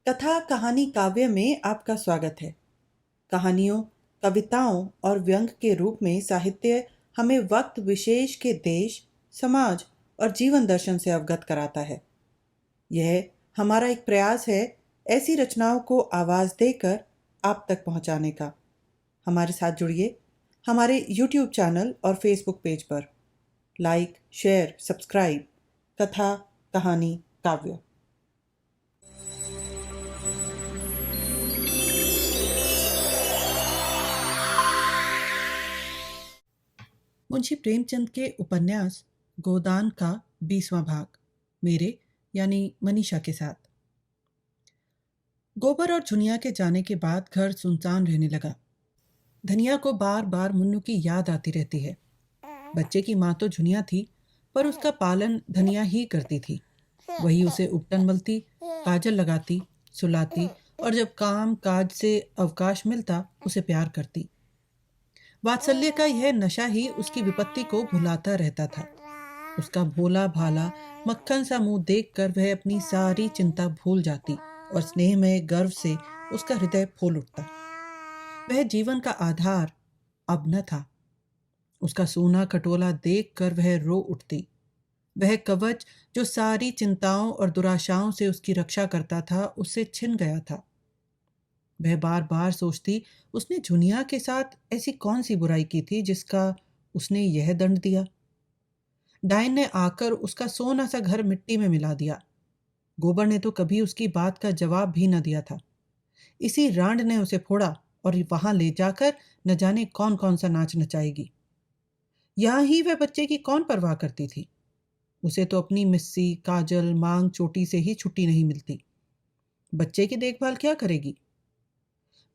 कथा कहानी काव्य में आपका स्वागत है। कहानियों, कविताओं और व्यंग के रूप में साहित्य हमें वक्त विशेष के देश, समाज और जीवन दर्शन से अवगत कराता है। यह हमारा एक प्रयास है ऐसी रचनाओं को आवाज़ देकर आप तक पहुंचाने का। हमारे साथ जुड़िए हमारे YouTube चैनल और Facebook पेज पर। Like, share, subscribe. कथा कहानी काव्य। मुंशी प्रेमचंद के उपन्यास गोदान का 20वां भाग, मेरे यानी मनीषा के साथ। गोबर और झुनिया के जाने के बाद घर सुनसान रहने लगा। धनिया को बार बार मुन्नू की याद आती रहती है। बच्चे की माँ तो झुनिया थी, पर उसका पालन धनिया ही करती थी। वही उसे उपटन मलती, काजल लगाती, सुलाती और जब काम काज से अवकाश मिलता उसे प्यार करती। वात्सल्य का यह नशा ही उसकी विपत्ति को भुलाता रहता था। उसका भोला भाला मक्खन सा मुंह देखकर वह अपनी सारी चिंता भूल जाती और स्नेह में गर्व से उसका हृदय फूल उठता। वह जीवन का आधार अब न था। उसका सोना खटोला देखकर वह रो उठती। वह कवच जो सारी चिंताओं और दुराशाओं से उसकी रक्षा करता था, उससे छिन गया था। वह बार बार सोचती, उसने झुनिया के साथ ऐसी कौन सी बुराई की थी जिसका उसने यह दंड दिया। डायन ने आकर उसका सोना सा घर मिट्टी में मिला दिया। गोबर ने तो कभी उसकी बात का जवाब भी न दिया था। इसी रांड ने उसे फोड़ा और वहां ले जाकर न जाने कौन कौन सा नाच नचाएगी। यहां ही वह बच्चे की कौन परवाह करती थी। उसे तो अपनी मिस्सी, काजल, मांग, चोटी से ही छुट्टी नहीं मिलती। बच्चे की देखभाल क्या करेगी।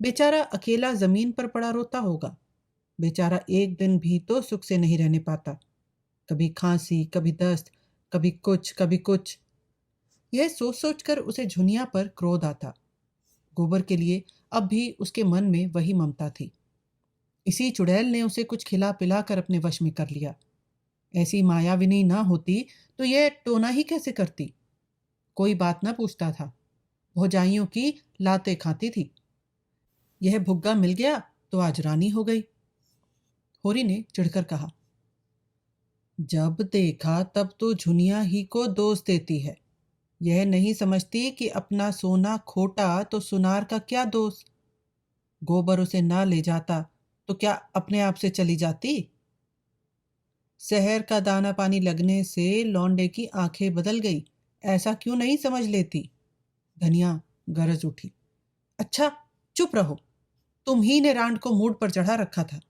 बेचारा अकेला जमीन पर पड़ा रोता होगा। बेचारा एक दिन भी तो सुख से नहीं रहने पाता। कभी खांसी, कभी दस्त, कभी कुछ। यह सोच सोच कर उसे झुनिया पर क्रोध आता। गोबर के लिए अब भी उसके मन में वही ममता थी। इसी चुड़ैल ने उसे कुछ खिला पिला कर अपने वश में कर लिया। ऐसी मायाविनी ना होती तो यह टोना ही कैसे करती। कोई बात ना पूछता था। भौजाइयों की लाते खाती थी। यह भुग्गा मिल गया तो आज रानी हो गई। होरी ने चिढ़कर कहा, जब देखा तब तो झुनिया ही को दोष देती है। यह नहीं समझती कि अपना सोना खोटा तो सुनार का क्या दोष। गोबर उसे ना ले जाता तो क्या अपने आप से चली जाती। शहर का दाना पानी लगने से लौंडे की आंखें बदल गई, ऐसा क्यों नहीं समझ लेती। धनिया गरज उठी, अच्छा चुप रहो। तुम ही ने रांड को मूड पर चढ़ा रखा था,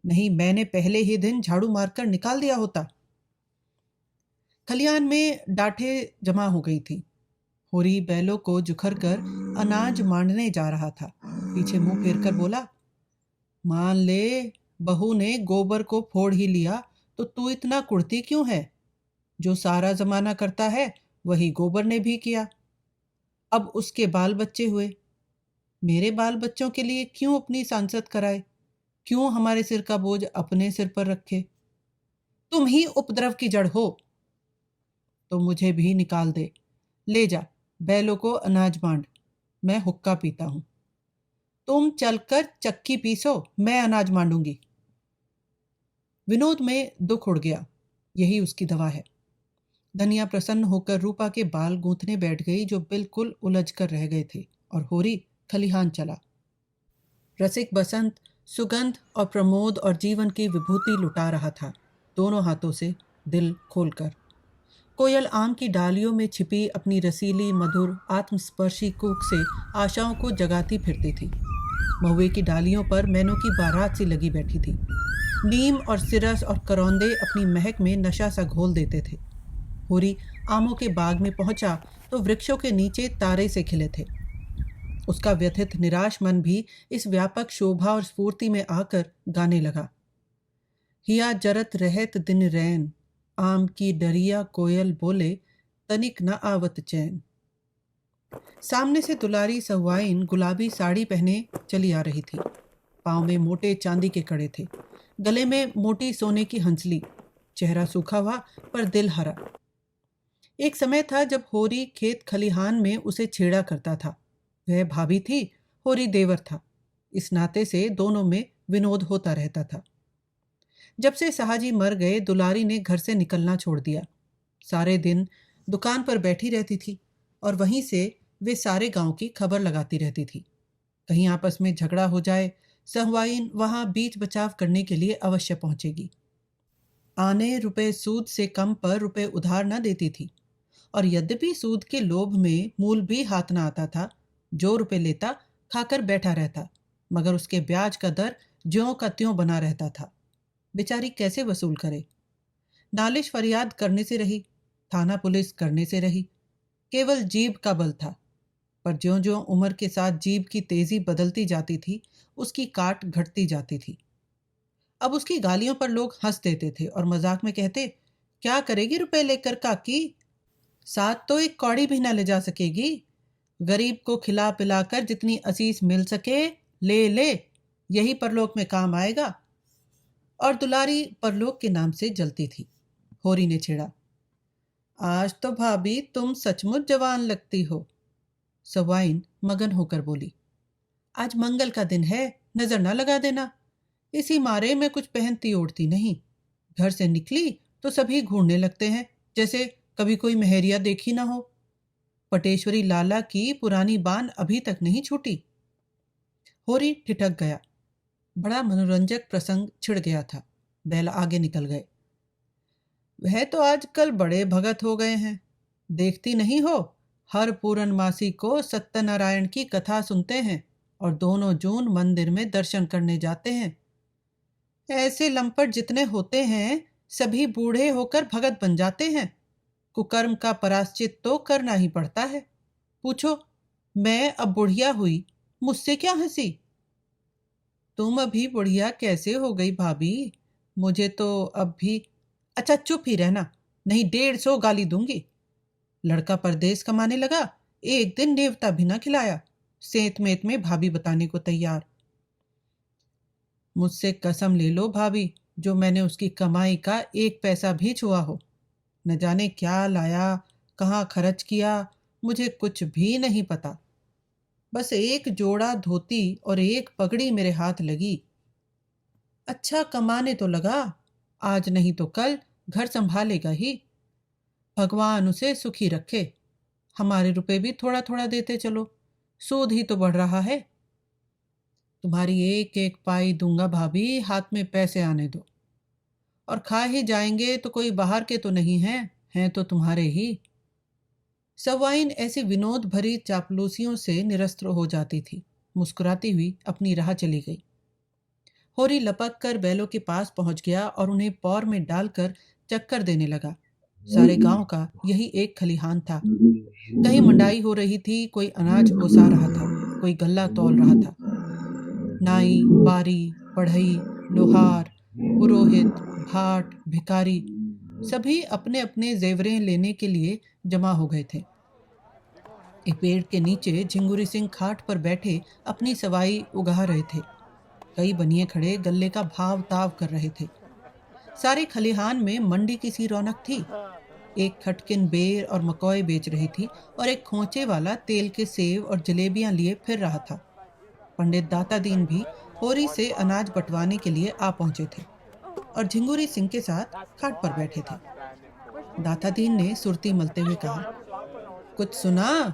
नहीं मैंने पहले ही दिन झाड़ू मारकर निकाल दिया होता। खलियान में डांठे जमा हो गई थी। होरी बैलों को जुखर कर अनाज मांडने जा रहा था। पीछे मुंह फेरकर बोला, मान ले बहू ने गोबर को फोड़ ही लिया तो तू इतना कुड़ती क्यों है। जो सारा जमाना करता है वही गोबर ने भी किया। अब उसके बाल बच्चे हुए, मेरे बाल बच्चों के लिए क्यों अपनी सांसत कराए। क्यों हमारे सिर का बोझ अपने सिर पर रखे। तुम ही उपद्रव की जड़ हो। तो मुझे भी निकाल दे। ले जा बैलों को अनाज बांट, मैं हुक्का पीता हूं। तुम चलकर चक्की पीसो, मैं अनाज मांडूंगी। विनोद में दुख उड़ गया, यही उसकी दवा है। धनिया प्रसन्न होकर रूपा के बाल गूंथने बैठ गई जो बिल्कुल उलझ कर रह गए थे, और होरी खलिहान चला। रसिक बसंत सुगंध और प्रमोद और जीवन की विभूति लुटा रहा था, दोनों हाथों से दिल खोलकर। कोयल आम की डालियों में छिपी अपनी रसीली मधुर आत्मस्पर्शी कूक से आशाओं को जगाती फिरती थी। महुए की डालियों पर मैनों की बारात सी लगी बैठी थी। नीम और सिरस और करौंदे अपनी महक में नशा सा घोल देते थे। होरी आमों के बाग में पहुंचा तो वृक्षों के नीचे तारे से खिले थे। उसका व्यथित निराश मन भी इस व्यापक शोभा और स्फूर्ति में आकर गाने लगा। हिया जरत रहत दिन रैन, आम की डरिया कोयल बोले, तनिक न आवत चैन। सामने से दुलारी सहुआइन गुलाबी साड़ी पहने चली आ रही थी। पाँव में मोटे चांदी के कड़े थे, गले में मोटी सोने की हंसली। चेहरा सूखा हुआ पर दिल हरा। एक समय था जब होरी खेत खलिहान में उसे छेड़ा करता था। वह भाभी थी, होरी देवर था। इस नाते से दोनों में विनोद होता रहता था। जब से साहाजी मर गए, दुलारी ने घर से निकलना छोड़ दिया। सारे दिन दुकान पर बैठी रहती थी और वहीं से वे सारे गांव की खबर लगाती रहती थी। कहीं आपस में झगड़ा हो जाए, सहवाइन वहां बीच बचाव करने के लिए अवश्य पहुंचेगी। आने रुपए सूद से कम पर रुपए उधार न देती थी, और यद्यपि सूद के लोभ में मूल भी हाथ न आता था, जो रुपए लेता खाकर बैठा रहता, मगर उसके ब्याज का दर ज्यों का त्यों बना रहता था। बेचारी कैसे वसूल करे? नालिश फरियाद करने से रही, थाना पुलिस करने से रही, केवल जीभ का बल था। पर ज्यों ज्यों उम्र के साथ जीभ की तेजी बदलती जाती थी, उसकी काट घटती जाती थी। अब उसकी गालियों पर लोग हंस देते थे और मजाक में कहते, क्या करेगी रुपए लेकर काकी? साथ तो एक कौड़ी भी ना ले जा सकेगी। गरीब को खिला पिलाकर जितनी असीस मिल सके ले ले, यही परलोक में काम आएगा। और दुलारी परलोक के नाम से जलती थी। होरी ने छेड़ा, आज तो भाभी तुम सचमुच जवान लगती हो। सवाइन मगन होकर बोली, आज मंगल का दिन है, नजर ना लगा देना। इसी मारे मैं कुछ पहनती ओढ़ती नहीं। घर से निकली तो सभी घूरने लगते हैं, जैसे कभी कोई मेहरिया देखी ना हो। पटेश्वरी लाला की पुरानी बान अभी तक नहीं छूटी। होरी ठिठक गया। बड़ा मनोरंजक प्रसंग छिड़ गया था। बैल आगे निकल गए। वह तो आजकल बड़े भगत हो गए हैं, देखती नहीं हो, हर पूर्णमासी को सत्यनारायण की कथा सुनते हैं और दोनों जून मंदिर में दर्शन करने जाते हैं। ऐसे लंपट जितने होते हैं सभी बूढ़े होकर भगत बन जाते हैं। कुकर्म का प्रायश्चित तो करना ही पड़ता है। पूछो, मैं अब बुढ़िया हुई, मुझसे क्या हंसी? तुम अभी बुढ़िया कैसे हो गई भाभी? मुझे तो अब भी। अच्छा चुप ही रहना, नहीं 150 गाली दूंगी। लड़का परदेश कमाने लगा, एक दिन नेवता भी ना खिलाया। सेंत मेत में भाभी बताने को तैयार। मुझसे कसम ले लो भाभी, जो मैंने उसकी कमाई का एक पैसा भी छुआ हो। न जाने क्या लाया, कहाँ खर्च किया, मुझे कुछ भी नहीं पता। बस एक जोड़ा धोती और एक पगड़ी मेरे हाथ लगी। अच्छा कमाने तो लगा, आज नहीं तो कल घर संभालेगा ही। भगवान उसे सुखी रखे। हमारे रुपए भी थोड़ा थोड़ा देते चलो, सूद ही तो बढ़ रहा है। तुम्हारी एक एक पाई दूंगा भाभी, हाथ में पैसे आने दो। और खा ही जाएंगे तो कोई बाहर के तो नहीं हैं तो तुम्हारे ही। सवाइन ऐसी विनोद भरी चापलूसियों से निरस्त्र हो जाती थी। मुस्कुराती हुई अपनी राह चली गई। होरी लपक कर बैलों के पास पहुंच गया और उन्हें पौर में डालकर चक्कर देने लगा। सारे गांव का यही एक खलिहान था। कहीं मंडाई हो रही थी, कोई अनाज ओसा रहा था, कोई गल्ला तौल रहा था। नाई, बारी, बढ़ई, लोहार, पुरोहित, भाट, भिखारी सभी अपने अपने जेवरें लेने के लिए जमा हो गए थे। एक पेड़ के नीचे झिंगुरी सिंह खाट पर बैठे अपनी सवाई उगा रहे थे। कई बनिए खड़े गल्ले का भाव ताव कर रहे थे। सारे खलिहान में मंडी की सी रौनक थी। एक खटकिन बेर और मकौए बेच रही थी और एक खोंचे वाला तेल के सेव और जलेबियां लिए फिर रहा था। पंडित दाता दीन भी होरी से अनाज बंटवाने के लिए आ पहुंचे थे और झिंगुरी सिंह के साथ खाट पर बैठे थे। दाता दीन ने सुरती मलते हुए कहा, कुछ सुना?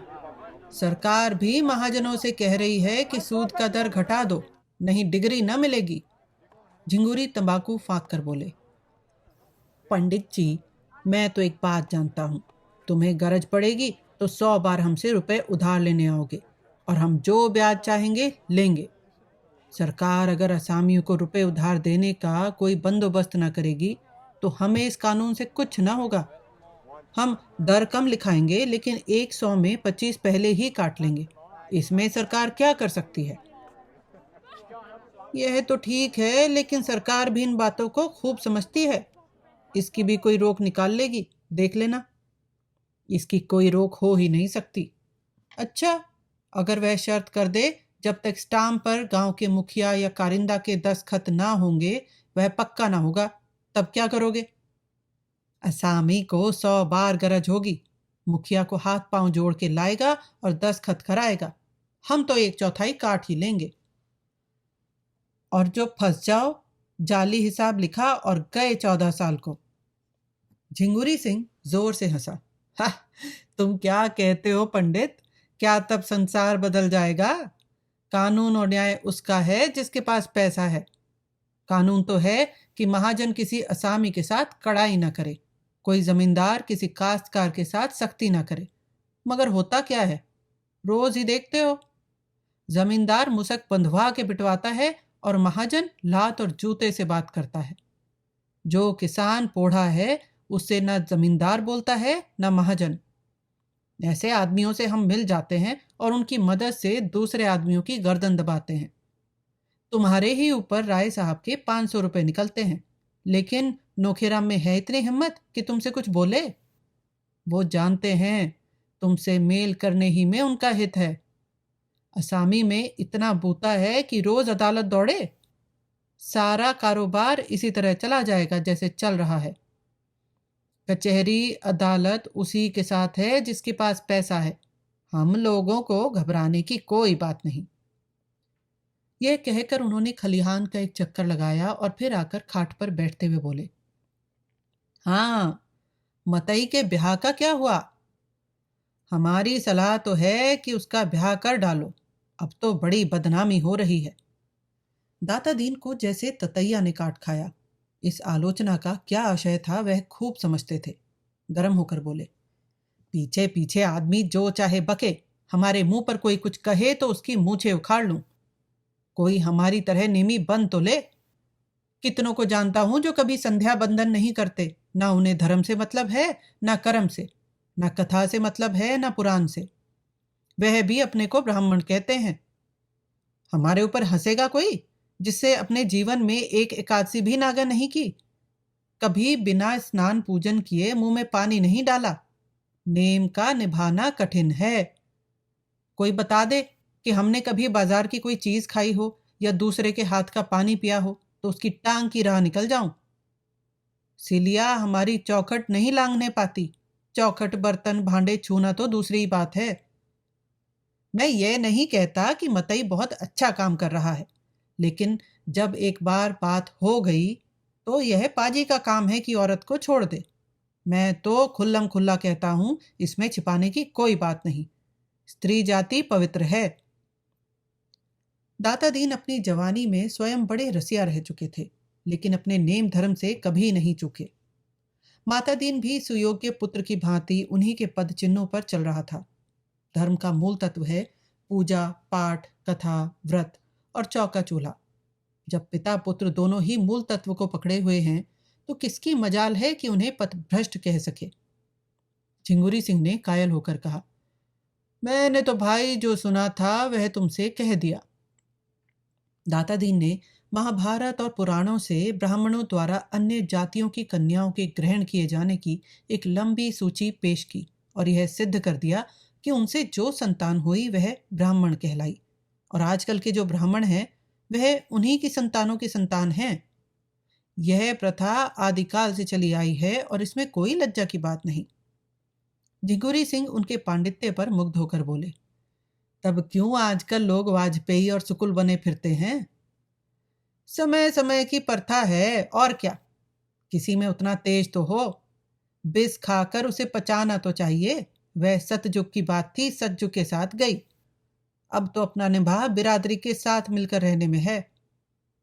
सरकार भी महाजनों से कह रही है कि सूद का दर घटा दो, नहीं डिग्री न मिलेगी। झिंगुरी तंबाकू फाँक कर बोले, पंडित जी, मैं तो एक बात जानता हूँ, तुम्हें गरज पड़ेगी तो 100 बार हमसे रुपए उधार लेने आओगे और हम जो ब्याज चाहेंगे लेंगे। सरकार अगर असामियों को रुपए उधार देने का कोई बंदोबस्त न करेगी तो हमें इस कानून से कुछ ना होगा। हम दर कम लिखाएंगे, लेकिन 100 में 25 पहले ही काट लेंगे। इसमें सरकार क्या कर सकती है? यह तो ठीक है, लेकिन सरकार भी इन बातों को खूब समझती है। इसकी भी कोई रोक निकाल लेगी, देख लेना। इसकी कोई रोक हो ही नहीं सकती। अच्छा, अगर वह शर्त कर दे जब तक स्टाम्प पर गांव के मुखिया या कारिंदा के दस्तखत ना होंगे वह पक्का ना होगा, तब क्या करोगे? असामी को 100 बार गरज होगी, मुखिया को हाथ पांव जोड़ के लाएगा और दस्तखत कराएगा। हम तो 1/4 काट ही लेंगे। और जो फंस जाओ, जाली हिसाब लिखा और गए 14 साल को। झिंगुरी सिंह जोर से हंसा। हा, तुम क्या कहते हो पंडित? क्या तब संसार बदल जाएगा? कानून और न्याय उसका है जिसके पास पैसा है। कानून तो है कि महाजन किसी असामी के साथ कड़ाई न करे, कोई जमींदार किसी काश्तकार के साथ सख्ती न करे। मगर होता क्या है? रोज ही देखते हो, जमींदार मुसक बंधवा के बिटवाता है और महाजन लात और जूते से बात करता है। जो किसान पोढ़ा है उससे न जमींदार बोलता है न महाजन। ऐसे आदमियों से हम मिल जाते हैं और उनकी मदद से दूसरे आदमियों की गर्दन दबाते हैं। तुम्हारे ही ऊपर राय साहब के 500 रुपए निकलते हैं, लेकिन नोखेराम में है इतनी हिम्मत कि तुमसे कुछ बोले? वो जानते हैं तुमसे मेल करने ही में उनका हित है। असामी में इतना बूता है कि रोज अदालत दौड़े। सारा कारोबार इसी तरह चला जाएगा जैसे चल रहा है। कचहरी अदालत उसी के साथ है जिसके पास पैसा है। हम लोगों को घबराने की कोई बात नहीं। यह कहकर उन्होंने खलिहान का एक चक्कर लगाया और फिर आकर खाट पर बैठते हुए बोले, हाँ, मतई के ब्याह का क्या हुआ? हमारी सलाह तो है कि उसका ब्याह कर डालो, अब तो बड़ी बदनामी हो रही है। दाता दीन को जैसे ततैया ने काट खाया। इस आलोचना का क्या आशय था वह खूब समझते थे। गर्म होकर बोले, पीछे पीछे आदमी जो चाहे बके, हमारे मुंह पर कोई कुछ कहे तो उसकी मूछें उखाड़ लूं। कोई हमारी तरह नेमी बन तो ले। कितनों को जानता हूं जो कभी संध्या बंदन नहीं करते। ना उन्हें धर्म से मतलब है, ना कर्म से, ना कथा से मतलब है, ना पुराण से। वह भी अपने को ब्राह्मण कहते हैं। हमारे ऊपर हंसेगा कोई जिससे अपने जीवन में एक एकादशी भी नागा नहीं की, कभी बिना स्नान पूजन किए मुंह में पानी नहीं डाला। नेम का निभाना कठिन है। कोई बता दे कि हमने कभी बाजार की कोई चीज खाई हो या दूसरे के हाथ का पानी पिया हो तो उसकी टांग की राह निकल जाऊं। सिलिया हमारी चौखट नहीं लांघने पाती। चौखट बर्तन भांडे छूना तो दूसरी बात है। मैं ये नहीं कहता कि मतई बहुत अच्छा काम कर रहा है, लेकिन जब एक बार बात हो गई तो यह पाजी का काम है कि औरत को छोड़ दे। मैं तो खुल्लम खुल्ला कहता हूं, इसमें छिपाने की कोई बात नहीं। स्त्री जाति पवित्र है। दाता दीन अपनी जवानी में स्वयं बड़े रसिया रह चुके थे, लेकिन अपने नेम धर्म से कभी नहीं चूके। माता दीन भी सुयोग्य पुत्र की भांति उन्हीं के पद चिन्हों पर चल रहा था। धर्म का मूल तत्व है पूजा पाठ, कथा, व्रत और चौका चूल्हा। जब पिता पुत्र दोनों ही मूल तत्व को पकड़े हुए हैं तो किसकी मजाल है कि उन्हें पथभ्रष्ट कह सके। झिंगुरी सिंह ने कायल होकर कहा, मैंने तो भाई जो सुना था वह तुमसे कह दिया। दाता दीन ने महाभारत और पुराणों से ब्राह्मणों द्वारा अन्य जातियों की कन्याओं के ग्रहण किए जाने की एक लंबी सूची पेश की और यह सिद्ध कर दिया कि उनसे जो संतान हुई वह ब्राह्मण कहलाई, और आजकल के जो ब्राह्मण हैं वह उन्हीं की संतानों की संतान हैं। यह प्रथा आदिकाल से चली आई है और इसमें कोई लज्जा की बात नहीं। झिंगुरी सिंह उनके पांडित्य पर मुग्ध होकर बोले, तब क्यों आजकल लोग वाजपेयी और सुकुल बने फिरते हैं? समय समय की प्रथा है और क्या। किसी में उतना तेज तो हो, बिस खाकर उसे पचाना तो चाहिए। वह सतयुग की बात थी, सतयुग के साथ गई। अब तो अपना निभाव बिरादरी के साथ मिलकर रहने में है।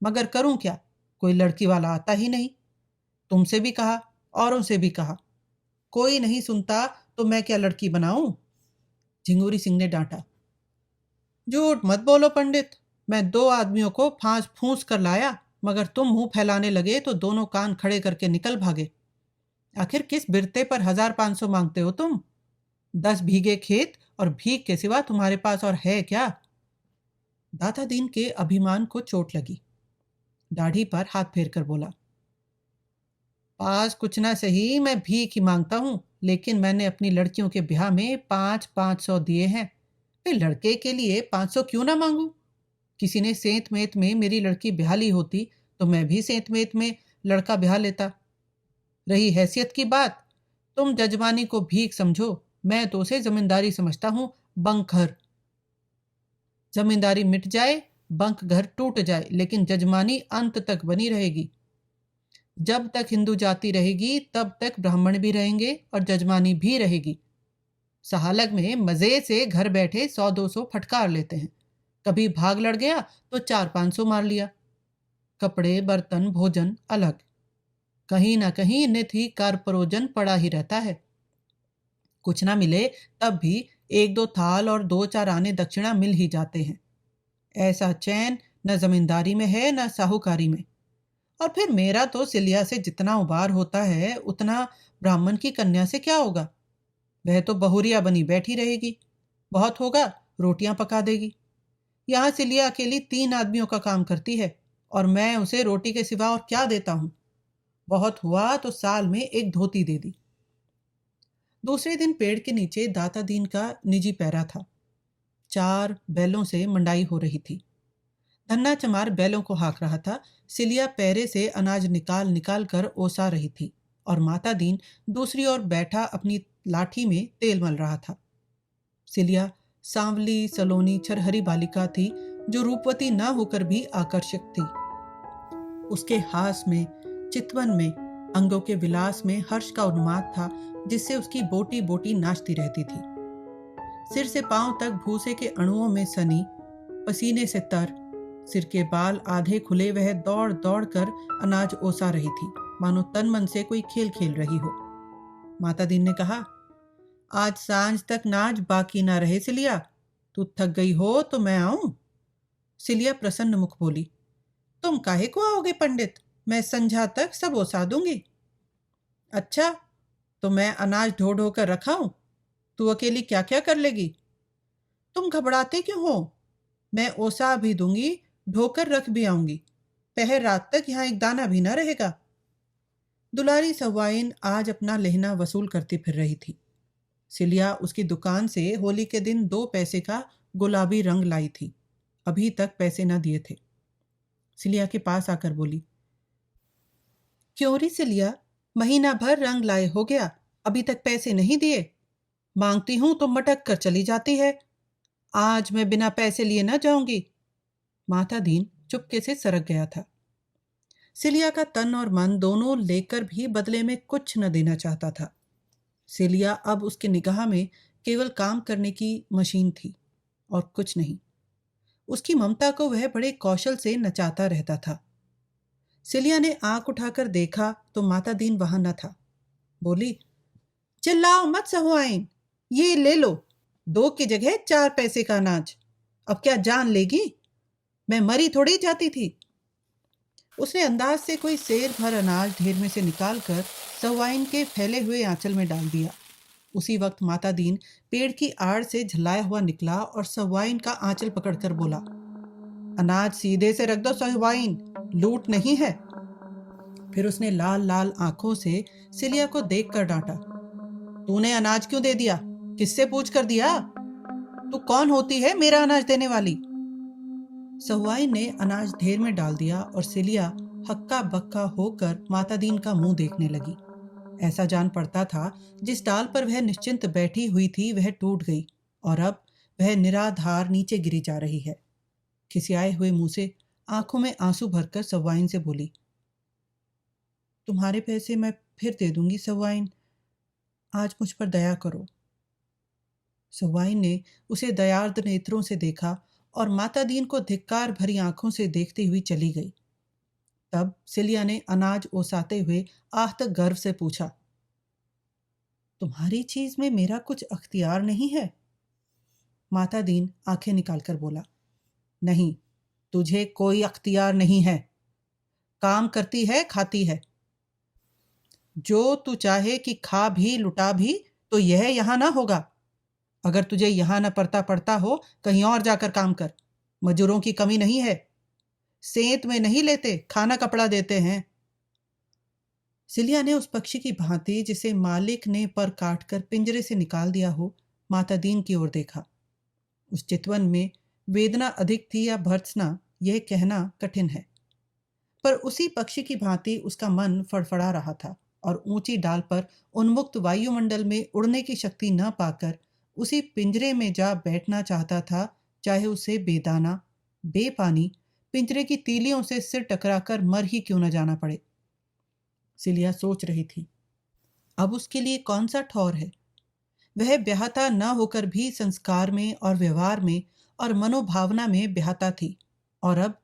मगर करूं क्या, कोई लड़की वाला आता ही नहीं। तुमसे भी कहा, औरों से भी कहा, कोई नहीं सुनता तो मैं क्या लड़की बनाऊं? झिंगुरी सिंह ने डांटा। झूठ मत बोलो पंडित, मैं 2 आदमियों को फांस फूंस कर लाया, मगर तुम मुंह फैलाने लगे तो दोनों कान खड़े करके निकल भागे। आखिर किस बिरते पर 1500 मांगते हो तुम? 10 भीगे खेत और भीख के सिवा तुम्हारे पास और है क्या? दाता दीन के अभिमान को चोट लगी। दाढ़ी पर हाथ फेर कर बोला, पास कुछ ना सही, मैं भीख ही मांगता हूं, लेकिन मैंने अपनी लड़कियों के ब्याह में 500 दिए हैं। फिर लड़के के लिए 500 क्यों ना मांगू? किसी ने सेंत मेत में मेरी लड़की ब्याह ली होती तो मैं भी सेंत मेत में लड़का ब्याह लेता। रही हैसियत की बात, तुम जजमानी को भीख समझो, मैं तो उसे जमींदारी समझता हूं, बंखर। जमींदारी मिट जाए, बंक घर टूट जाए, लेकिन जजमानी अंत तक बनी रहेगी। जब तक हिंदू जाति रहेगी तब तक ब्राह्मण भी रहेंगे और जजमानी भी रहेगी। सहालग में मजे से घर बैठे 100-200 फटकार लेते हैं। कभी भाग लड़ गया तो 400-500 मार लिया। कपड़े, बर्तन, भोजन अलग। कहीं ना कहीं नित कारपरोजन पड़ा ही रहता है। कुछ ना मिले तब भी 1-2 थाल और 2-4 आने दक्षिणा मिल ही जाते हैं। ऐसा चैन न जमींदारी में है न साहूकारी में। और फिर मेरा तो सिलिया से जितना उबार होता है उतना ब्राह्मण की कन्या से क्या होगा। वह तो बहुरिया बनी बैठी रहेगी, बहुत होगा रोटियां पका देगी। यहाँ सिलिया अकेली 3 आदमियों का काम करती है और मैं उसे रोटी के सिवा और क्या देता हूँ। बहुत हुआ तो साल में एक धोती दे दी। दूसरे दिन पेड़ के नीचे दाता दीन का निजी पैरा था। 4 बैलों से मंडाई हो रही थी। धन्ना चमार बैलों को हाँक रहा था। सिलिया पैरे से अनाज निकाल निकाल कर ओसा रही थी और माता दीन दूसरी ओर बैठा अपनी लाठी में तेल मल रहा था। सिलिया सांवली सलोनी छरहरी बालिका थी जो रूपवती न होकर भी आकर्षक थी। उसके हास में, चितवन में, अंगों के विलास में हर्ष का उन्माद था जिससे उसकी बोटी बोटी नाचती रहती थी। सिर से पांव तक भूसे के अणुओं में सनी, पसीने से तर, सिर के बाल आधे खुले वह दौड़ दौड़ कर अनाज ओसा रही थी, मानो तन मन से कोई खेल खेल रही हो। माता दीन ने कहा, आज सांझ तक नाच बाकी ना रहे सिलिया, तू थक गई हो तो मैं आऊं? सिलिया प्रसन्न मुख बोली, तुम काहे को आओगे पंडित, मैं संझा तक सब ओसा दूंगी। अच्छा, तो मैं अनाज ढो ढो कर रखाऊं, तू अकेली क्या क्या कर लेगी? तुम घबराते क्यों हो? मैं ओसा भी दूंगी, ढोकर रख भी आऊंगी। पहर रात तक यहाँ एक दाना भी ना रहेगा। दुलारी सवाइन आज अपना लहना वसूल करती फिर रही थी। सिलिया उसकी दुकान से होली के दिन 2 पैसे का गुलाबी रंग लाई थी। अभी तक पैसे न दिए थे। सिलिया के पास आकर बोली, क्यों री सिलिया, महीना भर रंग लाए हो गया, अभी तक पैसे नहीं दिए? मांगती हूं तो मटक कर चली जाती है। आज मैं बिना पैसे लिए न जाऊंगी। माता दीन चुपके से सरक गया था। सिलिया का तन और मन दोनों लेकर भी बदले में कुछ न देना चाहता था। सिलिया अब उसके निगाह में केवल काम करने की मशीन थी और कुछ नहीं। उसकी ममता को वह बड़े कौशल से नचाता रहता था। सिलिया ने आंख उठाकर देखा तो माता दीन वहां न था। बोली, चिल्लाओ मत सहुआइन, ये ले लो, 2 की जगह 4 पैसे का अनाज। अब क्या जान लेगी? मैं मरी थोड़ी जाती थी। उसने अंदाज से कोई सेर भर अनाज ढेर में से निकालकर सहुआइन के फैले हुए आंचल में डाल दिया। उसी वक्त माता दीन पेड़ की आड़ से झलाया हुआ निकला और सहुआइन का आंचल पकड़कर बोला, अनाज सीधे से रख दो सहुआइन, लूट नहीं है। फिर उसने लाल लाल आंखों से सिलिया को देखकर डांटा, तूने अनाज क्यों दे दिया? किससे पूछ कर दिया? तू कौन होती है मेरा अनाज देने वाली? सहुआइन ने अनाज ढेर में डाल दिया और सिलिया हक्का बक्का होकर माता दीन का मुंह देखने लगी। ऐसा जान पड़ता था जिस डाल पर वह निश्चिंत बैठी हुई थी वह टूट गई और अब वह निराधार नीचे गिरी जा रही है। खिसियाए हुए मुंह से आंखों में आंसू भरकर सहुआइन से बोली, तुम्हारे पैसे मैं फिर दे दूंगी सहुआइन, आज मुझ पर दया करो। सहुआइन ने उसे दयार्द नेत्रों से देखा और माता दीन को धिक्कार भरी आंखों से देखती हुई चली गई। तब सिलिया ने अनाज ओसाते हुए आहत गर्व से पूछा, तुम्हारी चीज में मेरा कुछ अख्तियार नहीं है? माता दीन आंखें निकालकर बोला, नहीं, तुझे कोई अख्तियार नहीं है। काम करती है, खाती है, जो तू चाहे कि खा भी लुटा भी तो यह यहां ना होगा। अगर तुझे यहां न पड़ता हो कहीं और जाकर काम कर। मजूरों की कमी नहीं है, सेंत में नहीं लेते, खाना कपड़ा देते हैं। सिलिया ने उस पक्षी की भांति जिसे मालिक ने पर काटकर पिंजरे से निकाल दिया हो माता दीन की ओर देखा। उस चितवन में वेदना अधिक थी या भर्त्सना, यह कहना कठिन है, पर उसी पक्षी की भांति उसका मन फड़फड़ा रहा था और ऊंची डाल पर उन्मुक्त वायुमंडल में उड़ने की शक्ति न पाकर उसी पिंजरे में जा बैठना चाहता था चाहे उसे बेदाना, बेपानी, पिंजरे की तीलियों से सिर टकराकर मर ही क्यों न जाना पड़े। सिलिया सोच रही थी, अब उसके लिए कौन सा ठौर है। वह ब्याहता न होकर भी संस्कार में और व्यवहार में और मनोभावना में ब्याहता थी, और अब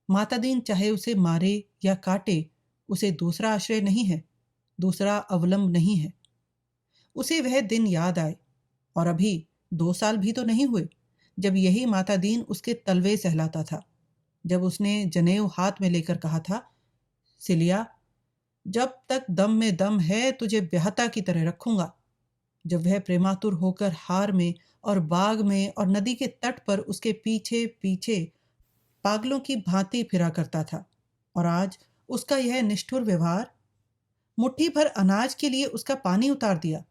माता दीन चाहे उसे मारे या काटे, उसे दूसरा आश्रय नहीं है, दूसरा अवलंब नहीं है। उसे वह दिन याद आए, और अभी 2 साल भी तो नहीं हुए जब यही माता दीन उसके तलवे सहलाता था, जब उसने जनेऊ हाथ में लेकर कहा था, सिलिया, जब तक दम में दम है तुझे ब्याहता की तरह रखूंगा। जब वह प्रेमातुर होकर हार में और बाग में और नदी के तट पर उसके पीछे पीछे पागलों की भांति फिरा करता था, और आज उसका यह निष्ठुर व्यवहार, मुट्ठी भर अनाज के लिए उसका पानी उतार दिया।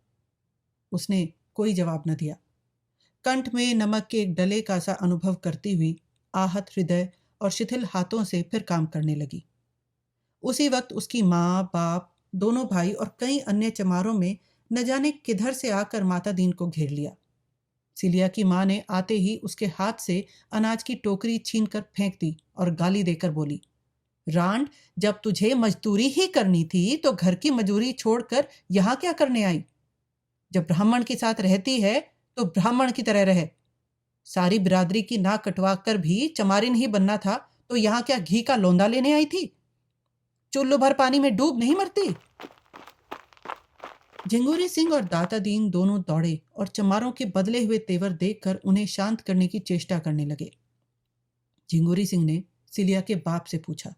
उसने कोई जवाब न दिया। कंठ में नमक के एक डले का सा अनुभव करती हुई आहत हृदय और शिथिल हाथों से फिर काम करने लगी। उसी वक्त उसकी माँ, बाप, दोनों भाई और कई अन्य चमारों में न जाने किधर से आकर माता दीन को घेर लिया। सिलिया की माँ ने आते ही उसके हाथ से अनाज की टोकरी छीनकर फेंक दी और गाली देकर बोली, रांड, जब तुझे मजदूरी ही करनी थी तो घर की मजूरी छोड़कर यहाँ क्या करने आई? जब ब्राह्मण के साथ रहती है तो ब्राह्मण की तरह रहे। सारी बिरादरी की नाक कटवा कर भी चमारिन ही बनना था तो यहाँ क्या घी का लोंदा लेने आई थी? चुल्लू भर पानी में डूब नहीं मरती। झिंगुरी सिंह और दाता दीन दोनों दौड़े और चमारों के बदले हुए तेवर देखकर उन्हें शांत करने की चेष्टा करने लगे। झिंगुरी सिंह ने सिलिया के बाप से पूछा,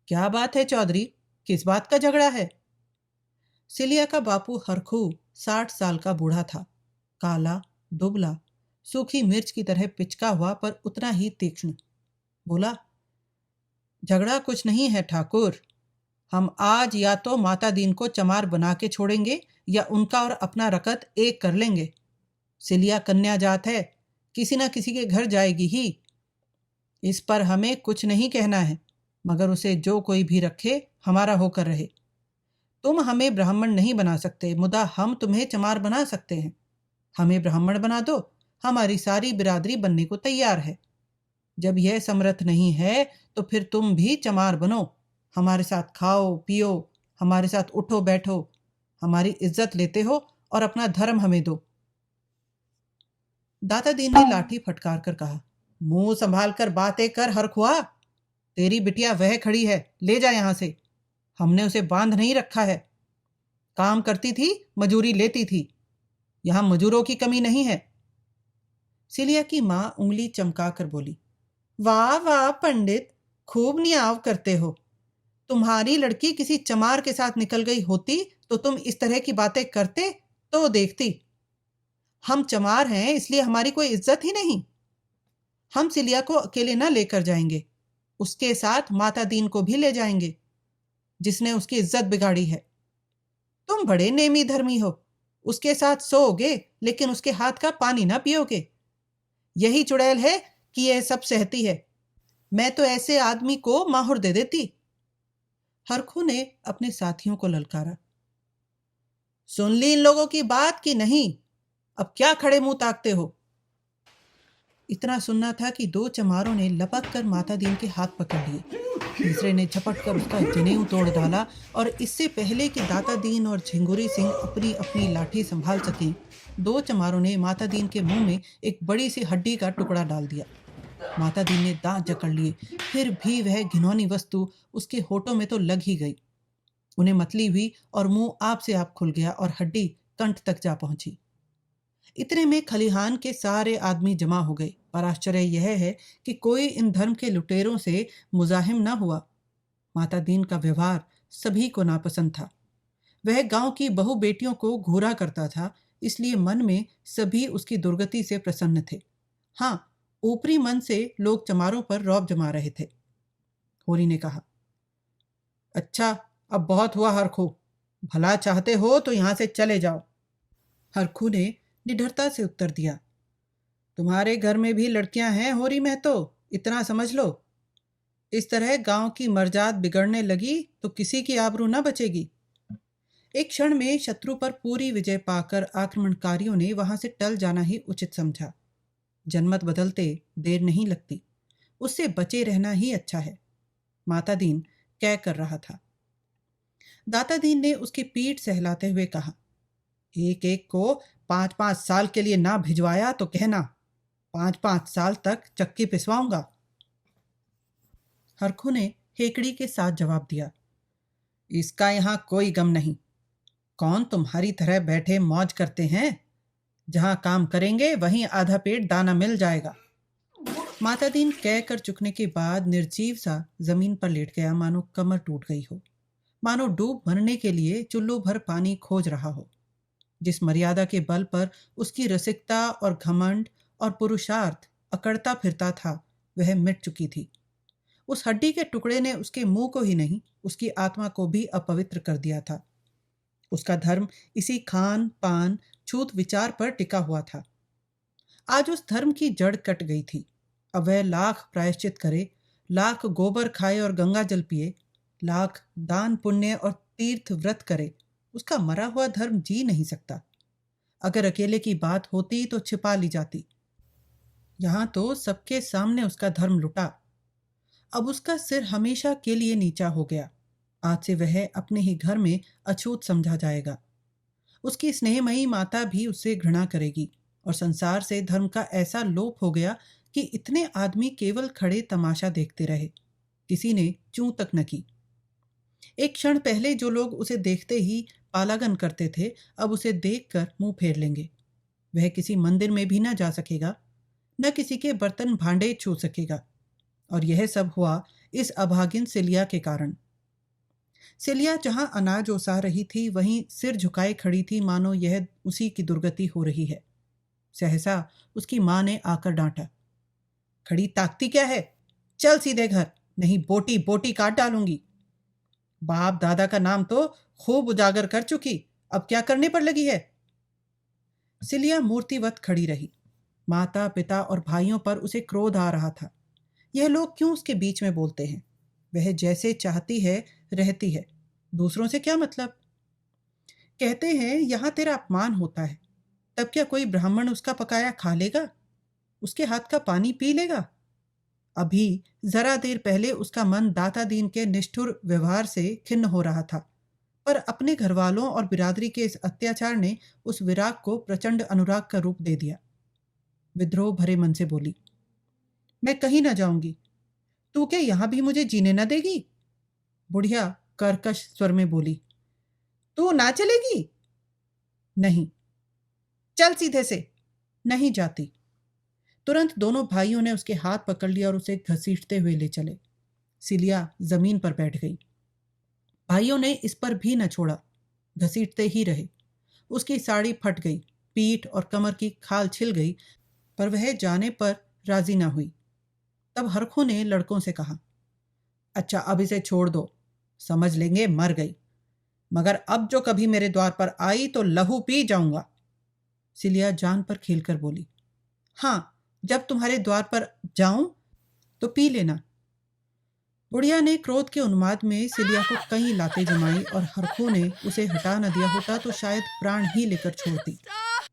क्या बात है चौधरी, किस बात का झगड़ा है? सिलिया का बापू हरखू 60 साल का बूढ़ा था, काला, दुबला, सूखी मिर्च की तरह पिचका हुआ पर उतना ही तीक्ष्ण। बोला, झगड़ा कुछ नहीं है ठाकुर, हम आज या तो माता दीन को चमार बना के छोड़ेंगे या उनका और अपना रकत एक कर लेंगे। सिलिया कन्या जात है, किसी ना किसी के घर जाएगी ही। इस पर हमें कुछ नहीं कहना है, मगर उसे जो कोई भी रखे हमारा होकर रहे। तुम हमें ब्राह्मण नहीं बना सकते, मुदा हम तुम्हें चमार बना सकते हैं। हमें ब्राह्मण बना दो, हमारी सारी बिरादरी बनने को तैयार है। जब यह समर्थ नहीं है तो फिर तुम भी चमार बनो, हमारे साथ खाओ पियो, हमारे साथ उठो बैठो, हमारी इज्जत लेते हो और अपना धर्म हमें दो। दाता दीन ने लाठी फटकार कर कहा, मुंह संभाल कर बातें कर हरखुआ, तेरी बिटिया वह खड़ी है, ले जा यहां से। हमने उसे बांध नहीं रखा है। काम करती थी, मजूरी लेती थी, यहां मजूरों की कमी नहीं है। सिलिया की मां उंगली चमका कर बोली, वाह वाह पंडित, खूब नियाव करते हो। तुम्हारी लड़की किसी चमार के साथ निकल गई होती तो तुम इस तरह की बातें करते तो देखती। हम चमार हैं इसलिए हमारी कोई इज्जत ही नहीं। हम सिलिया को अकेले न लेकर जाएंगे, उसके साथ माता दीन को भी ले जाएंगे, जिसने उसकी इज्जत बिगाड़ी है। तुम बड़े नेमी धर्मी हो, उसके साथ सोओगे लेकिन उसके हाथ का पानी ना पियोगे। यही चुड़ैल है कि यह सब सहती है। मैं तो ऐसे आदमी को माहुर दे देती। हरखू ने अपने साथियों को ललकारा, सुन ली इन लोगों की बात की नहीं? अब क्या खड़े मुंह ताकते हो? इतना सुनना था कि 2 चमारों ने लपक कर माता दीन के हाथ पकड़ लिए। तीसरे ने झपट कर उसका जनेऊ तोड़ डाला, और इससे पहले कि दाता दीन और झिंगुरी सिंह अपनी अपनी लाठी संभाल सकें, 2 चमारों ने माता दीन के मुंह में एक बड़ी सी हड्डी का टुकड़ा डाल दिया। माता दीन ने दांत जकड़ लिए, फिर भी वह घिनौनी वस्तु उसके होठों में तो लग ही गई। उन्हें मतली हुई और मुंह आप से आप खुल गया और हड्डी कंठ तक जा पहुंची। इतने में खलिहान के सारे आदमी जमा हो गए, और आश्चर्य यह है कि कोई इन धर्म के लुटेरों से मुजाहिम न हुआ। माता दीन का व्यवहार सभी को नापसंद था। वह गांव की बहु बेटियों को घूरा करता था, इसलिए मन में सभी उसकी दुर्गति से प्रसन्न थे। हाँ, ऊपरी मन से लोग चमारों पर रौब जमा रहे थे। होरी ने कहा, अच्छा अब बहुत हुआ हरखू, भला चाहते हो तो यहां से चले जाओ। हरखू ने निडरता से उत्तर दिया, तुम्हारे घर में भी लड़कियां हैं होरी में, तो इतना समझ लो। इस तरह गांव की मर्जाद बिगड़ने लगी तो किसी की आबरू न बचेगी। एक क्षण में शत्रु पर पूरी विजय पाकर आक्रमणकारियों ने वहां से टल जाना ही उचित समझा। जनमत बदलते देर नहीं लगती, उससे बचे रहना ही अच्छा है। माता दीन कह कर रहा था। दाता दीन ने उसकी पीठ सहलाते हुए कहा, एक एक को 5-5 साल के लिए ना भिजवाया तो कहना, 5-5 साल तक चक्की पिसवाऊंगा। हरखू ने हेकड़ी के साथ जवाब दिया, इसका यहाँ कोई गम नहीं। कौन तुम्हारी तरह बैठे मौज करते हैं? जहां काम करेंगे वहीं आधा पेट दाना मिल जाएगा। माता दीन कह कर चुकने के बाद निर्जीव सा जमीन पर लेट गया, मानो कमर टूट गई हो, मानो डूब मरने के लिए चुल्लू भर पानी खोज रहा हो। जिस मर्यादा के बल पर उसकी रसिकता और घमंड और पुरुषार्थ अकड़ता फिरता था, वह मिट चुकी थी। उस हड्डी के टुकड़े ने उसके मुंह को ही नहीं, उसकी आत्मा को भी अपवित्र कर दिया था। उसका धर्म इसी खान पान छूत विचार पर टिका हुआ था। आज उस धर्म की जड़ कट गई थी। अब वह लाख प्रायश्चित करे, लाख गोबर खाए और गंगा जल पिए, लाख दान पुण्य और तीर्थ व्रत करे, उसका मरा हुआ धर्म जी नहीं सकता। अगर अकेले की बात होती तो छिपा ली जाती, यहां तो सबके सामने उसका धर्म लुटा। अब उसका सिर हमेशा के लिए नीचा हो गया। आज से वह अपने ही घर में अछूत समझा जाएगा। उसकी स्नेहमयी माता भी उससे घृणा करेगी और संसार से धर्म का ऐसा लोप हो गया कि इतने आदमी केवल खड़े तमाशा देखते रहे, किसी ने चूं तक न की। एक क्षण पहले जो लोग उसे देखते ही पालागन करते थे, अब उसे देखकर मुंह फेर लेंगे। वह किसी मंदिर में भी न जा सकेगा, न किसी के बर्तन भांडे छू सकेगा। और यह सब हुआ इस अभागिन सिलिया के कारण। सिलिया जहां अनाज ओसा रही थी, वहीं सिर झुकाए खड़ी थी, मानो यह उसी की दुर्गति हो रही है। सहसा उसकी मां ने आकर डांटा, खड़ी ताकती क्या है? चल सीधे घर, नहीं बोटी बोटी काट डालूंगी। बाप दादा का नाम तो खूब उजागर कर चुकी, अब क्या करने पर लगी है? सिलिया मूर्तिवत खड़ी रही। माता पिता और भाइयों पर उसे क्रोध आ रहा था। यह लोग क्यों उसके बीच में बोलते हैं? वह जैसे चाहती है रहती है, दूसरों से क्या मतलब? कहते हैं यहां तेरा अपमान होता है, तब क्या कोई ब्राह्मण उसका पकाया खा लेगा? उसके हाथ का पानी पी लेगा? अभी जरा देर पहले उसका मन दाता दीन के निष्ठुर व्यवहार से खिन्न हो रहा था, पर अपने घर वालों और बिरादरी के इस अत्याचार ने उस विराग को प्रचंड अनुराग का रूप दे दिया। विद्रोह भरे मन से बोली, मैं कहीं ना जाऊंगी। तू क्या यहां भी मुझे जीने न देगी? बुढ़िया कर्कश स्वर में बोली, तू ना चलेगी? नहीं। चल सीधे से। नहीं जाती। तुरंत दोनों भाइयों ने उसके हाथ पकड़ लिया और उसे घसीटते हुए ले चले। सिलिया जमीन पर बैठ गई। भाइयों ने इस पर भी न छोड़ा, घसीटते ही रहे। उसकी साड़ी फट गई, पीठ और कमर की खाल छिल गई, पर वह जाने पर राजी ना हुई। तब हरखू ने लड़कों से कहा, अच्छा अब इसे छोड़ दो, समझ लेंगे मर गई, मगर अब जो कभी मेरे द्वार पर आई तो लहू पी जाऊंगा। सिलिया जान पर खेलकर बोली, हाँ, जब तुम्हारे द्वार पर जाऊं तो पी लेना। बुढ़िया ने क्रोध के उन्माद में सिलिया को कई लातें जमाई और हरखू ने उसे हटा न दिया होता तो शायद प्राण ही लेकर छोड़ती।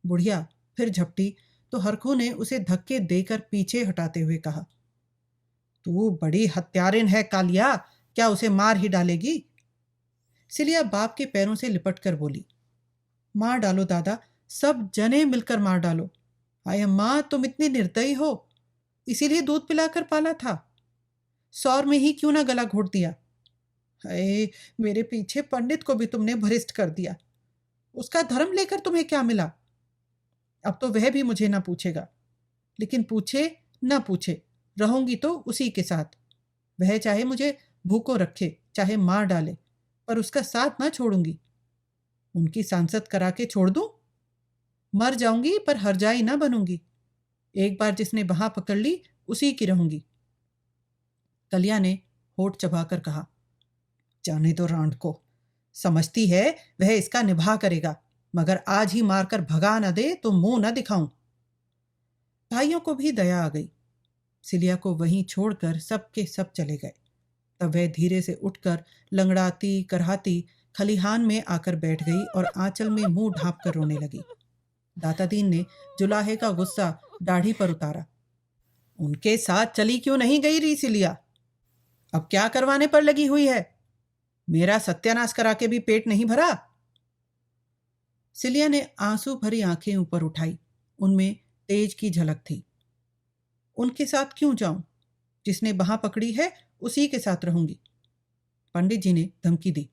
बुढ़िया फिर झपटी तो हरखू ने उसे धक्के देकर पीछे हटाते हुए कहा, तू बड़ी हत्यारिन है कालिया, क्या उसे मार ही डालेगी? सिलिया बाप के पैरों से लिपट कर बोली, मार डालो दादा, सब जने मिलकर मार डालो। हाय अम्मा, तुम इतनी निर्दयी हो, इसीलिए दूध पिलाकर पाला था, सौर में ही क्यों ना गला घोट दिया। हाय, मेरे पीछे पंडित को भी तुमने भ्रष्ट कर दिया। उसका धर्म लेकर तुम्हें क्या मिला? अब तो वह भी मुझे ना पूछेगा, लेकिन पूछे ना पूछे रहूंगी तो उसी के साथ। वह चाहे मुझे भूखों रखे, चाहे मार डाले, पर उसका साथ ना छोड़ूंगी। उनकी सांसद करा के छोड़ दूं? मर जाऊंगी पर हरजाई ना बनूंगी। एक बार जिसने वहां पकड़ ली उसी की रहूंगी। कलिया ने होठ चबाकर कहा, जाने दो रांड को, समझती है वह इसका निभा करेगा, मगर आज ही मारकर भगा न दे तो मुंह न दिखाऊं। भाइयों को भी दया आ गई। सिलिया को वहीं छोड़कर सब के सब चले गए। तब वह धीरे से उठकर लंगड़ाती करहाती खलिहान में आकर बैठ गई और आंचल में मुंह ढांप कर रोने लगी। दाता दीन ने जुलाहे का गुस्सा दाढ़ी पर उतारा। उनके साथ चली क्यों नहीं गई रही सिलिया? अब क्या करवाने पर लगी हुई है? मेरा सत्यानाश करा के भी पेट नहीं भरा? सिलिया ने आंसू भरी आंखें ऊपर उठाई। उनमें तेज की झलक थी। उनके साथ क्यों जाऊं? जिसने बाह पकड़ी है उसी के साथ रहूंगी। पंडित जी ने धमकी दी।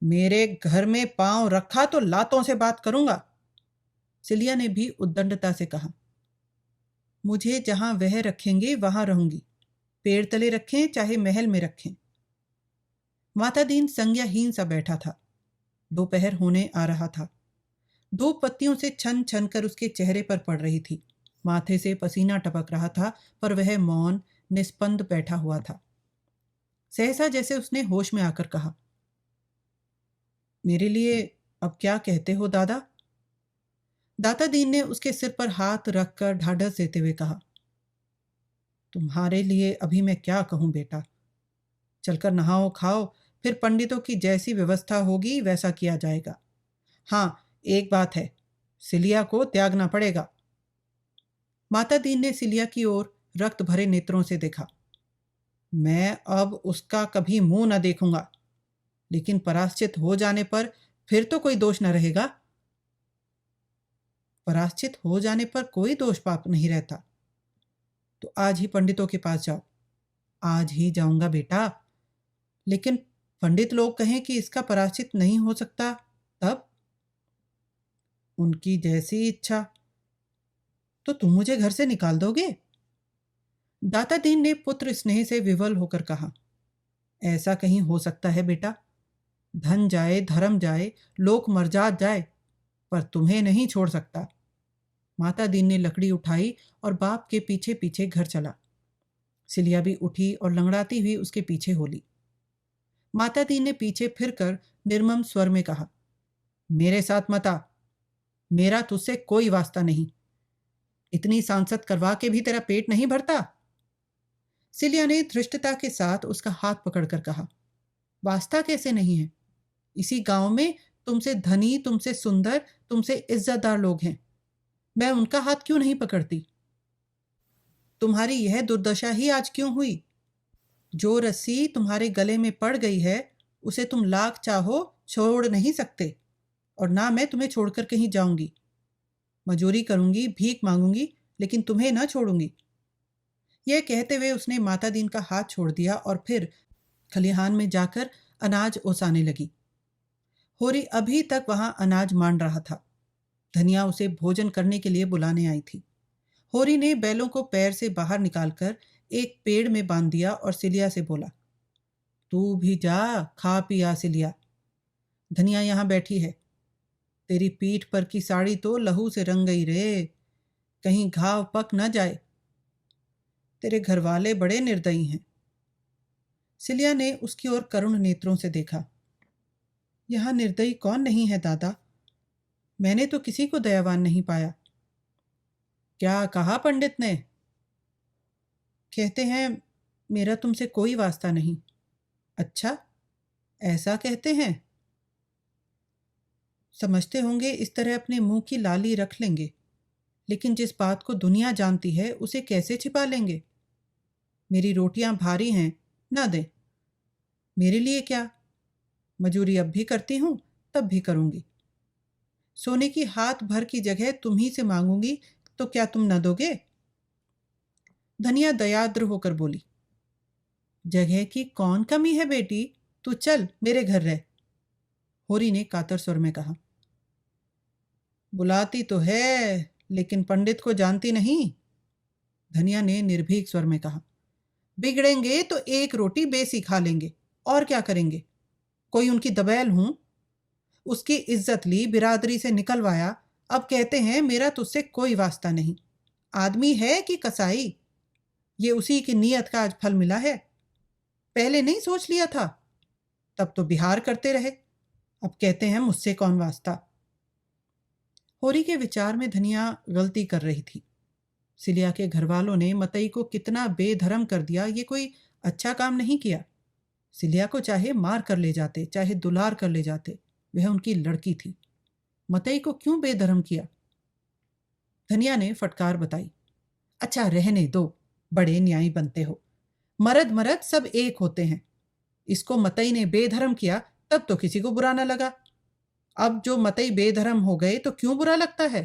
मेरे घर में पांव रखा तो लातों से बात करूंगा। सिलिया ने भी उद्दंडता से कहा। मुझे जहां वह रखेंगे वहां रहूंगी। पेड़ तले रखें चाहे महल में रखें। माता दीन संज्ञाहीन सा बैठा था। दोपहर होने आ रहा था। धूप पत्तियों से छन छन कर उसके चेहरे पर पड़ रही थी। माथे से पसीना टपक रहा था, पर वह मौन निस्पंद बैठा हुआ था। सहसा जैसे उसने होश में आकर कहा, मेरे लिए अब क्या कहते हो दादा? दाता दीन ने उसके सिर पर हाथ रखकर ढाढ़स देते हुए कहा, तुम्हारे लिए अभी मैं क्या कहूं बेटा। चलकर नहाओ खाओ, फिर पंडितों की जैसी व्यवस्था होगी वैसा किया जाएगा। हाँ, एक बात है, सिलिया को त्यागना पड़ेगा। माता दीन ने सिलिया की ओर रक्त भरे नेत्रों से देखा। मैं अब उसका कभी मुंह न देखूंगा, लेकिन पराश्चित हो जाने पर फिर तो कोई दोष न रहेगा। पराश्चित हो जाने पर कोई दोष पाप नहीं रहता। तो आज ही पंडितों के पास जाओ। आज ही जाऊंगा बेटा, लेकिन पंडित लोग कहें कि इसका पराश्चित नहीं हो सकता, तब? उनकी जैसी इच्छा। तो तुम मुझे घर से निकाल दोगे? दाता दीन ने पुत्र स्नेह से विवल होकर कहा, ऐसा कहीं हो सकता है बेटा? धन जाए, धर्म जाए, लोक मर्जाद जाए, पर तुम्हें नहीं छोड़ सकता। माता दीन ने लकड़ी उठाई और बाप के पीछे पीछे घर चला। सिलिया भी उठी और लंगड़ाती हुई उसके पीछे हो ली। माता दीन ने पीछे फिरकर निर्मम स्वर में कहा, मेरे साथ मत आ। मेरा तुझसे कोई वास्ता नहीं। इतनी सांसत करवा के भी तेरा पेट नहीं भरता? सिलिया ने धृष्टता के साथ उसका हाथ पकड़कर कहा, वास्ता कैसे नहीं है? इसी गांव में तुमसे धनी, तुमसे सुंदर, तुमसे इज्जतदार लोग हैं। मैं उनका हाथ क्यों नहीं पकड़ती? तुम्हारी यह दुर्दशा ही आज क्यों हुई? जो रस्सी तुम्हारे गले में पड़ गई है उसे तुम लाख चाहो छोड़ नहीं सकते, और ना मैं तुम्हें छोड़कर कहीं जाऊंगी। मजूरी करूंगी, भीख मांगूंगी, लेकिन तुम्हें न छोड़ूंगी। यह कहते हुए उसने माता दीन का हाथ छोड़ दिया और फिर खलिहान में जाकर अनाज ओसाने लगी। होरी अभी तक वहां अनाज मान रहा था। धनिया उसे भोजन करने के लिए बुलाने आई थी। होरी ने बैलों को पैर से बाहर निकालकर एक पेड़ में बांध दिया और सिलिया से बोला, तू भी जा, खा पी आ सिलिया। धनिया यहां बैठी है। तेरी पीठ पर की साड़ी तो लहू से रंग गई रे, कहीं घाव पक न जाए। तेरे घरवाले बड़े निर्दयी हैं। सिलिया ने उसकी ओर करुण नेत्रों से देखा। यहां निर्दयी कौन नहीं है दादा? मैंने तो किसी को दयावान नहीं पाया। क्या कहा पंडित ने? कहते हैं मेरा तुमसे कोई वास्ता नहीं। अच्छा, ऐसा कहते हैं? समझते होंगे इस तरह अपने मुंह की लाली रख लेंगे, लेकिन जिस बात को दुनिया जानती है उसे कैसे छिपा लेंगे? मेरी रोटियां भारी हैं, ना दे। मेरे लिए क्या? मजूरी अब भी करती हूं, तब भी करूंगी। सोने की हाथ भर की जगह तुम ही से मांगूंगी, तो क्या तुम न दोगे? धनिया दयाद्र होकर बोली, जगह की कौन कमी है बेटी, तू चल मेरे घर रह। होरी ने कातर स्वर में कहा, बुलाती तो है, लेकिन पंडित को जानती नहीं। धनिया ने निर्भीक स्वर में कहा, बिगड़ेंगे तो एक रोटी बेसी खा लेंगे, और क्या करेंगे? कोई उनकी दबैल हूं? उसकी इज्जत ली, बिरादरी से निकलवाया, अब कहते हैं मेरा तुझसे कोई वास्ता नहीं। आदमी है कि कसाई? ये उसी की नीयत का आज फल मिला है। पहले नहीं सोच लिया था? तब तो बिहार करते रहे, अब कहते हैं मुझसे कौन वास्ता। होरी के विचार में धनिया गलती कर रही थी। सिलिया के घरवालों ने मतई को कितना बेधर्म कर दिया, ये कोई अच्छा काम नहीं किया। सिलिया को चाहे मार कर ले जाते, चाहे दुलार कर ले जाते, वह उनकी लड़की थी। मतई को क्यों बेधर्म किया? धनिया ने फटकार बताई। अच्छा रहने दो, बड़े न्यायी बनते हो। मर्द मर्द सब एक होते हैं। इसको मतई ने बेधर्म किया तब तो किसी को बुरा न लगा। अब जो मतई बेधर्म हो गए तो क्यों बुरा लगता है?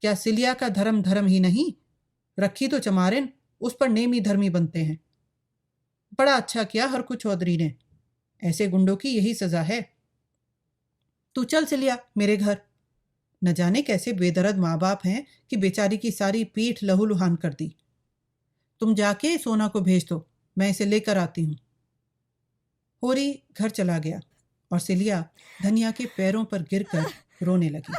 क्या सिलिया का धर्म धर्म ही नहीं? रखी तो चमारिन, उस पर नेमी धर्मी बनते हैं। बड़ा अच्छा किया हरकू चौधरी ने, ऐसे गुंडों की यही सजा है। तू चल सिलिया मेरे घर। न जाने कैसे बेदर्द माँ बाप हैं कि बेचारी की सारी पीठ लहूलुहान कर दी। तुम जाके सोना को भेज दो, मैं इसे लेकर आती हूँ। होरी घर चला गया और सिलिया धनिया के पैरों पर गिरकर रोने लगी।